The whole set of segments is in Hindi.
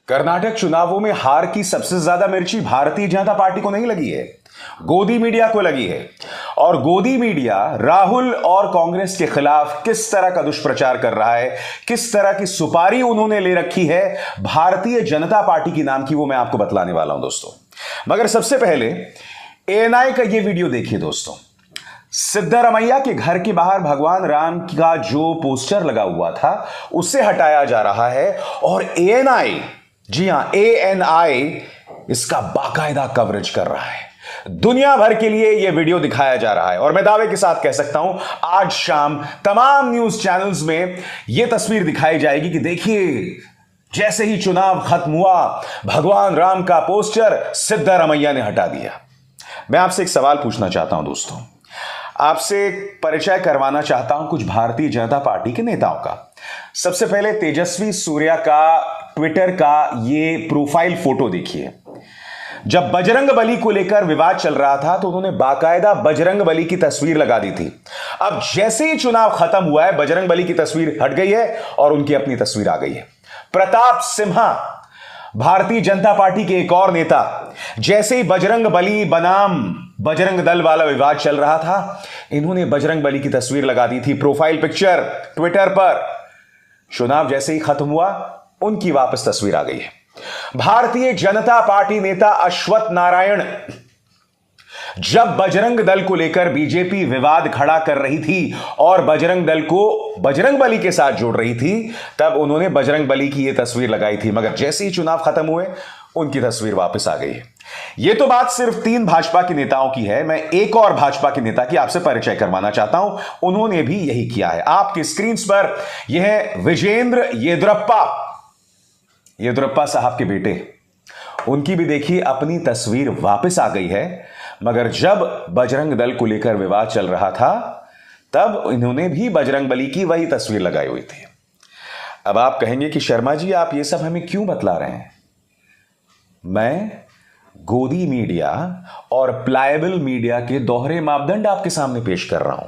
कर्नाटक चुनावों में हार की सबसे ज्यादा मिर्ची भारतीय जनता पार्टी को नहीं लगी है, गोदी मीडिया को लगी है। और गोदी मीडिया राहुल और कांग्रेस के खिलाफ किस तरह का दुष्प्रचार कर रहा है, किस तरह की सुपारी उन्होंने ले रखी है भारतीय जनता पार्टी की नाम की, वो मैं आपको बतलाने वाला हूं दोस्तों। मगर सबसे पहले एएनआई का ये वीडियो देखिए दोस्तों। सिद्धरमैया के घर के बाहर भगवान राम का जो पोस्टर लगा हुआ था उसे हटाया जा रहा है और एएनआई, जी हां एएनआई, इसका बाकायदा कवरेज कर रहा है। दुनिया भर के लिए यह वीडियो दिखाया जा रहा है और मैं दावे के साथ कह सकता हूं आज शाम तमाम न्यूज चैनल्स में यह तस्वीर दिखाई जाएगी कि देखिए जैसे ही चुनाव खत्म हुआ भगवान राम का पोस्टर सिद्धरमैया ने हटा दिया। मैं आपसे एक सवाल पूछना चाहता हूं दोस्तों, आपसे परिचय करवाना चाहता हूं कुछ भारतीय जनता पार्टी के नेताओं का। सबसे पहले तेजस्वी सूर्या का ट्विटर का ये प्रोफाइल फोटो देखिए। जब बजरंग बली को लेकर विवाद चल रहा था तो उन्होंने बाकायदा बजरंग बली की तस्वीर लगा दी थी। अब जैसे ही चुनाव खत्म हुआ है बजरंग बली की तस्वीर हट गई है और उनकी अपनी तस्वीर आ गई है। प्रताप सिम्हा, भारतीय जनता पार्टी के एक और नेता, जैसे ही बजरंग बली बनाम बजरंग दल वाला विवाद चल रहा था, इन्होंने बजरंग बली की तस्वीर लगा दी थी प्रोफाइल पिक्चर ट्विटर पर। चुनाव जैसे ही खत्म हुआ उनकी वापस तस्वीर आ गई है। भारतीय जनता पार्टी नेता अश्वत्थ नारायण, जब बजरंग दल को लेकर बीजेपी विवाद खड़ा कर रही थी और बजरंग दल को बजरंग बली के साथ जोड़ रही थी, तब उन्होंने बजरंग बली की यह तस्वीर लगाई थी। मगर जैसे ही चुनाव खत्म हुए उनकी तस्वीर वापस आ गई है। यह तो बात सिर्फ 3 भाजपा के नेताओं की है। मैं एक और भाजपा के नेता की आपसे परिचय करवाना चाहता हूं, उन्होंने भी यही किया है। आपकी स्क्रीन पर यह है विजेंद्र येदुरप्पा साहब के बेटे, उनकी भी देखिए अपनी तस्वीर वापस आ गई है। मगर जब बजरंग दल को लेकर विवाद चल रहा था तब इन्होंने भी बजरंग बली की वही तस्वीर लगाई हुई थी। अब आप कहेंगे कि शर्मा जी आप ये सब हमें क्यों बतला रहे हैं? मैं गोदी मीडिया और प्लायबल मीडिया के दोहरे मापदंड आपके सामने पेश कर रहा हूं।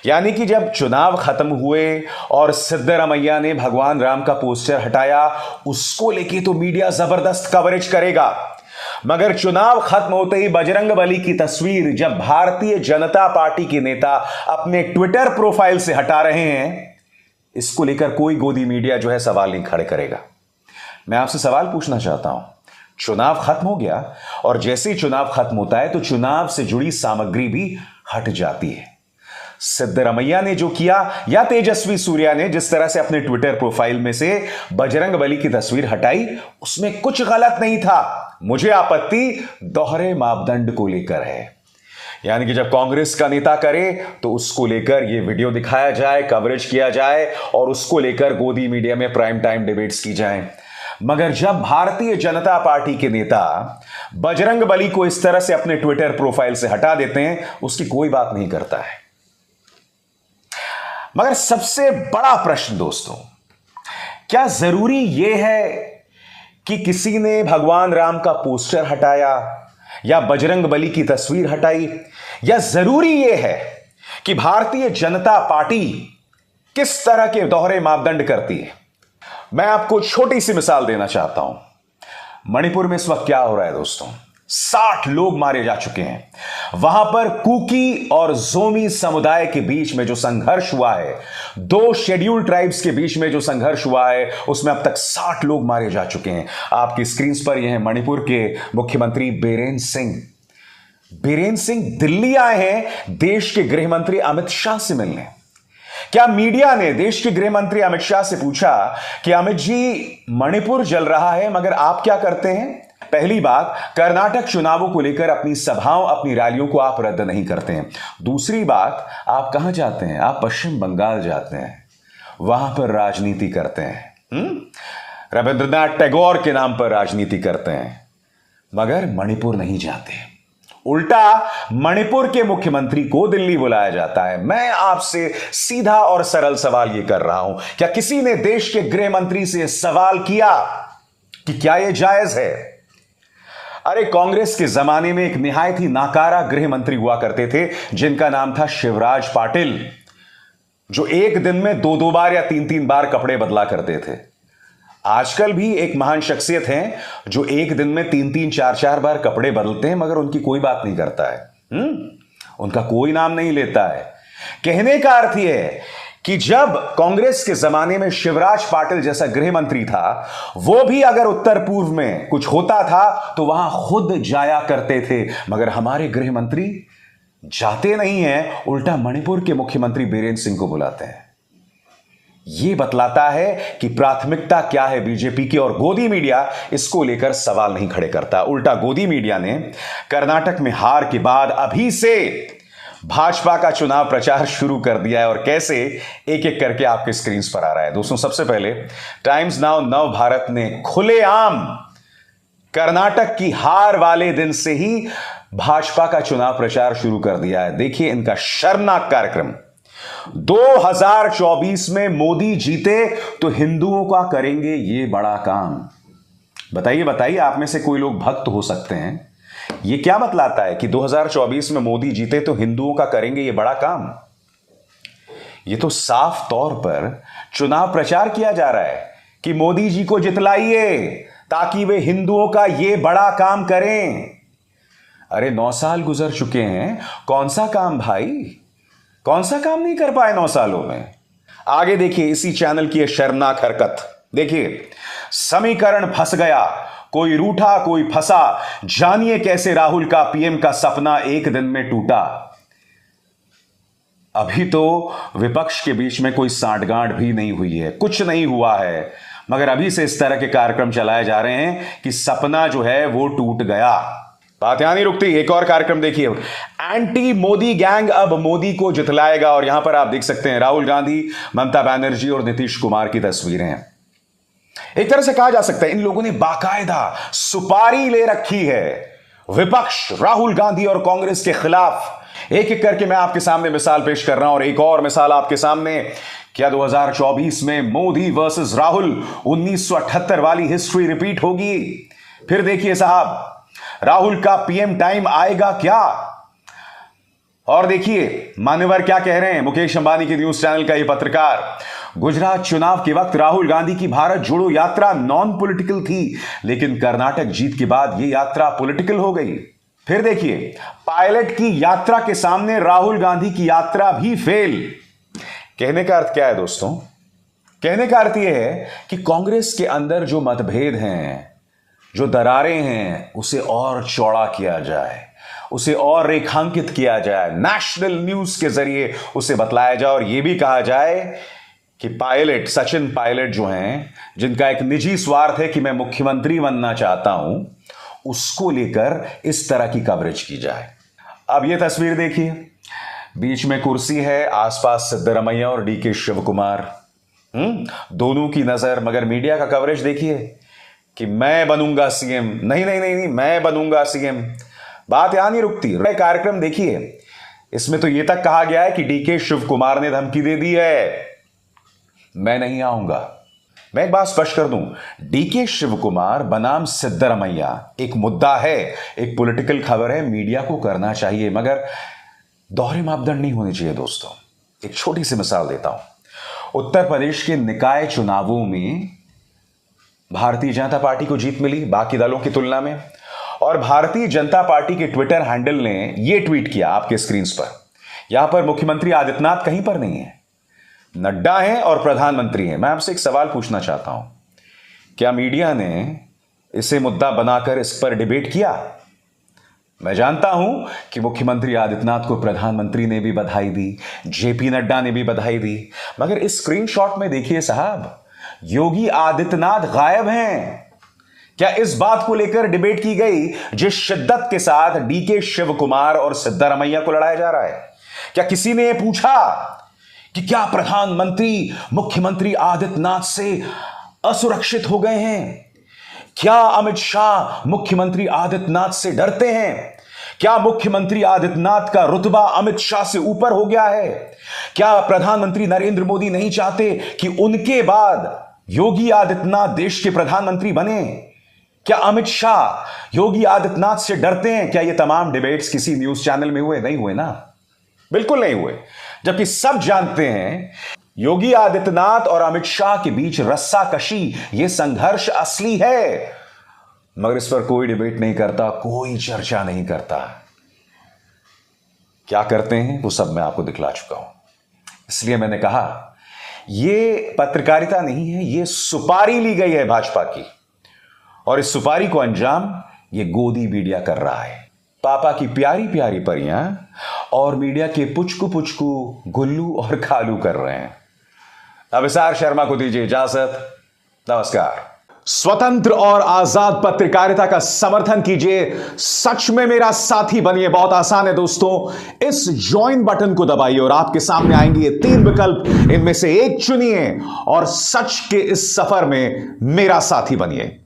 यानी कि जब चुनाव खत्म हुए और सिद्धरमैया ने भगवान राम का पोस्टर हटाया, उसको लेके तो मीडिया जबरदस्त कवरेज करेगा। मगर चुनाव खत्म होते ही बजरंग बली की तस्वीर जब भारतीय जनता पार्टी के नेता अपने ट्विटर प्रोफाइल से हटा रहे हैं, इसको लेकर कोई गोदी मीडिया जो है सवाल नहीं खड़े करेगा। मैं आपसे सवाल पूछना चाहता हूं, चुनाव खत्म हो गया और जैसे ही चुनाव खत्म होता है तो चुनाव से जुड़ी सामग्री भी हट जाती है। सिद्धरमैया ने जो किया या तेजस्वी सूर्या ने जिस तरह से अपने ट्विटर प्रोफाइल में से बजरंग बली की तस्वीर हटाई, उसमें कुछ गलत नहीं था। मुझे आपत्ति दोहरे मापदंड को लेकर है। यानी कि जब कांग्रेस का नेता करे तो उसको लेकर यह वीडियो दिखाया जाए, कवरेज किया जाए और उसको लेकर गोदी मीडिया में प्राइम टाइम डिबेट्स की जाएं। मगर जब भारतीय जनता पार्टी के नेता बजरंग बली को इस तरह से अपने ट्विटर प्रोफाइल से हटा देते हैं, उसकी कोई बात नहीं करता है। मगर सबसे बड़ा प्रश्न दोस्तों, क्या जरूरी यह है कि किसी ने भगवान राम का पोस्टर हटाया या बजरंग बली की तस्वीर हटाई, या जरूरी यह है कि भारतीय जनता पार्टी किस तरह के दोहरे मापदंड करती है? मैं आपको छोटी सी मिसाल देना चाहता हूं। मणिपुर में इस वक्त क्या हो रहा है दोस्तों? 60 लोग मारे जा चुके हैं। वहां पर कुकी और जोमी समुदाय के बीच में जो संघर्ष हुआ है, 2 शेड्यूल ट्राइब्स के बीच में जो संघर्ष हुआ है, उसमें अब तक 60 लोग मारे जा चुके हैं। आपकी स्क्रीन पर यह है मणिपुर के मुख्यमंत्री बीरेन सिंह। बीरेन सिंह दिल्ली आए हैं देश के गृह मंत्री अमित शाह से मिलने। क्या मीडिया ने देश के गृह मंत्री अमित शाह से पूछा कि अमित जी, मणिपुर जल रहा है मगर आप क्या करते हैं? पहली बात, कर्नाटक चुनावों को लेकर अपनी सभाओं, अपनी रैलियों को आप रद्द नहीं करते हैं। दूसरी बात, आप कहां जाते हैं? आप पश्चिम बंगाल जाते हैं, वहां पर राजनीति करते हैं। रविंद्रनाथ टैगोर के नाम पर राजनीति करते हैं, मगर मणिपुर नहीं जाते। उल्टा मणिपुर के मुख्यमंत्री को दिल्ली बुलाया जाता है। मैं आपसे सीधा और सरल सवाल यह कर रहा हूं, क्या किसी ने देश के गृह मंत्री से सवाल किया कि क्या यह जायज है? अरे कांग्रेस के जमाने में एक निहायत ही नाकारा गृह मंत्री हुआ करते थे जिनका नाम था शिवराज पाटिल, जो एक दिन में 2-2 बार या 3-3 बार कपड़े बदला करते थे। आजकल भी एक महान शख्सियत हैं जो एक दिन में 3-3 4-4 बार कपड़े बदलते हैं, मगर उनकी कोई बात नहीं करता है। उनका कोई नाम नहीं लेता है। कहने का अर्थ यह है कि जब कांग्रेस के जमाने में शिवराज पाटिल जैसा गृह मंत्री था, वो भी अगर उत्तर पूर्व में कुछ होता था तो वहां खुद जाया करते थे, मगर हमारे गृह मंत्री जाते नहीं हैं, उल्टा मणिपुर के मुख्यमंत्री बीरेंद्र सिंह को बुलाते हैं। यह बतलाता है कि प्राथमिकता क्या है बीजेपी की, और गोदी मीडिया इसको लेकर सवाल नहीं खड़े करता। उल्टा गोदी मीडिया ने कर्नाटक में हार के बाद अभी से भाजपा का चुनाव प्रचार शुरू कर दिया है, और कैसे एक एक करके आपके स्क्रीन पर आ रहा है। दोस्तों, सबसे पहले टाइम्स नाउ नव भारत ने खुलेआम कर्नाटक की हार वाले दिन से ही भाजपा का चुनाव प्रचार शुरू कर दिया है। देखिए इनका शर्मनाक कार्यक्रम। 2024 में मोदी जीते तो हिंदुओं का करेंगे ये बड़ा काम। बताइए बताइए, आप में से कोई लोग भक्त हो सकते हैं, ये क्या बतलाता है कि 2024 में मोदी जीते तो हिंदुओं का करेंगे ये बड़ा काम? ये तो साफ तौर पर चुनाव प्रचार किया जा रहा है कि मोदी जी को जितलाइए ताकि वे हिंदुओं का ये बड़ा काम करें। अरे 9 साल गुजर चुके हैं, कौन सा काम भाई, कौन सा काम नहीं कर पाए 9 सालों में? आगे देखिए इसी चैनल की यह शर्मनाक हरकत। देखिए, समीकरण फंस गया, कोई रूठा कोई फंसा, जानिए कैसे राहुल का पीएम का सपना एक दिन में टूटा। अभी तो विपक्ष के बीच में कोई सांठगांठ भी नहीं हुई है, कुछ नहीं हुआ है, मगर अभी से इस तरह के कार्यक्रम चलाए जा रहे हैं कि सपना जो है वो टूट गया। बात यहां नहीं रुकती, एक और कार्यक्रम देखिए। एंटी मोदी गैंग अब मोदी को जितलाएगा, और यहां पर आप देख सकते हैं राहुल गांधी, ममता बनर्जी और नीतीश कुमार की तस्वीरें हैं। एक तरह से कहा जा सकता है इन लोगों ने बाकायदा सुपारी ले रखी है विपक्ष, राहुल गांधी और कांग्रेस के खिलाफ। एक एक करके मैं आपके सामने मिसाल पेश कर रहा हूं, और एक और मिसाल आपके सामने। क्या 2024 में मोदी वर्सेस राहुल 1978 वाली हिस्ट्री रिपीट होगी? फिर देखिए साहब, राहुल का पीएम टाइम आएगा क्या? और देखिए मान्यवर क्या कह रहे हैं, मुकेश अंबानी के न्यूज चैनल का ये पत्रकार। गुजरात चुनाव के वक्त राहुल गांधी की भारत जोड़ो यात्रा नॉन पॉलिटिकल थी, लेकिन कर्नाटक जीत के बाद ये यात्रा पॉलिटिकल हो गई। फिर देखिए, पायलट की यात्रा के सामने राहुल गांधी की यात्रा भी फेल। कहने का अर्थ क्या है दोस्तों? कहने का अर्थ यह है कि कांग्रेस के अंदर जो मतभेद हैं, जो दरारें हैं, उसे और चौड़ा किया जाए, उसे और रेखांकित किया जाए, नेशनल न्यूज के जरिए उसे बतलाया जाए, और यह भी कहा जाए कि पायलट, सचिन पायलट जो हैं, जिनका एक निजी स्वार्थ है कि मैं मुख्यमंत्री बनना चाहता हूं, उसको लेकर इस तरह की कवरेज की जाए। अब यह तस्वीर देखिए, बीच में कुर्सी है, आसपास सिद्धरमैया और डीके शिव कुमार, दोनों की नजर, मगर मीडिया का कवरेज देखिए कि मैं बनूंगा सीएम, नहीं नहीं नहीं नहीं, मैं बनूंगा सीएम। बात यहां नहीं रुकती, कार्यक्रम देखिए, इसमें तो यह तक कहा गया है कि डीके शिव कुमार ने धमकी दे दी है, मैं नहीं आऊंगा। मैं एक बात स्पष्ट कर दूं, डीके शिव कुमार बनाम सिद्धरमैया एक मुद्दा है, एक पॉलिटिकल खबर है, मीडिया को करना चाहिए, मगर दोहरे मापदंड नहीं होने चाहिए दोस्तों। एक छोटी सी मिसाल देता हूं। उत्तर प्रदेश के निकाय चुनावों में भारतीय जनता पार्टी को जीत मिली बाकी दलों की तुलना में, और भारतीय जनता पार्टी के ट्विटर हैंडल ने यह ट्वीट किया आपके स्क्रीन पर। यहां पर मुख्यमंत्री आदित्यनाथ कहीं पर नहीं है, नड्डा हैं और प्रधानमंत्री हैं। मैं आपसे एक सवाल पूछना चाहता हूं, क्या मीडिया ने इसे मुद्दा बनाकर इस पर डिबेट किया? मैं जानता हूं कि मुख्यमंत्री आदित्यनाथ को प्रधानमंत्री ने भी बधाई दी, जेपी नड्डा ने भी बधाई दी, मगर इस स्क्रीनशॉट में देखिए साहब, योगी आदित्यनाथ गायब हैं। क्या इस बात को लेकर डिबेट की गई जिस शिद्दत के साथ डीके शिव कुमार और सिद्धरमैया को लड़ाया जा रहा है? क्या किसी ने यह पूछा कि क्या प्रधानमंत्री मुख्यमंत्री आदित्यनाथ से असुरक्षित हो गए हैं? क्या अमित शाह मुख्यमंत्री आदित्यनाथ से डरते हैं? क्या मुख्यमंत्री आदित्यनाथ का रुतबा अमित शाह से ऊपर हो गया है? क्या प्रधानमंत्री नरेंद्र मोदी नहीं चाहते कि उनके बाद योगी आदित्यनाथ देश के प्रधानमंत्री बने? क्या अमित शाह योगी आदित्यनाथ से डरते हैं? क्या ये तमाम डिबेट्स किसी न्यूज चैनल में हुए? नहीं हुए ना, बिल्कुल नहीं हुए। जबकि सब जानते हैं योगी आदित्यनाथ और अमित शाह के बीच रस्साकशी, यह संघर्ष असली है, मगर इस पर कोई डिबेट नहीं करता, कोई चर्चा नहीं करता। क्या करते हैं वो सब मैं आपको दिखला चुका हूं। इसलिए मैंने कहा यह पत्रकारिता नहीं है, यह सुपारी ली गई है भाजपा की, और इस सुपारी को अंजाम ये गोदी मीडिया कर रहा है। पापा की प्यारी प्यारी परियां और मीडिया के पुचकू पुचकू गुल्लू और खालू कर रहे हैं। अभिसार शर्मा को दीजिए इजाजत। नमस्कार। स्वतंत्र और आजाद पत्रकारिता का समर्थन कीजिए, सच में मेरा साथी बनिए। बहुत आसान है दोस्तों, इस ज्वाइन बटन को दबाइए और आपके सामने आएंगे ये 3 विकल्प, इनमें से एक चुनिए और सच के इस सफर में मेरा साथी बनिए।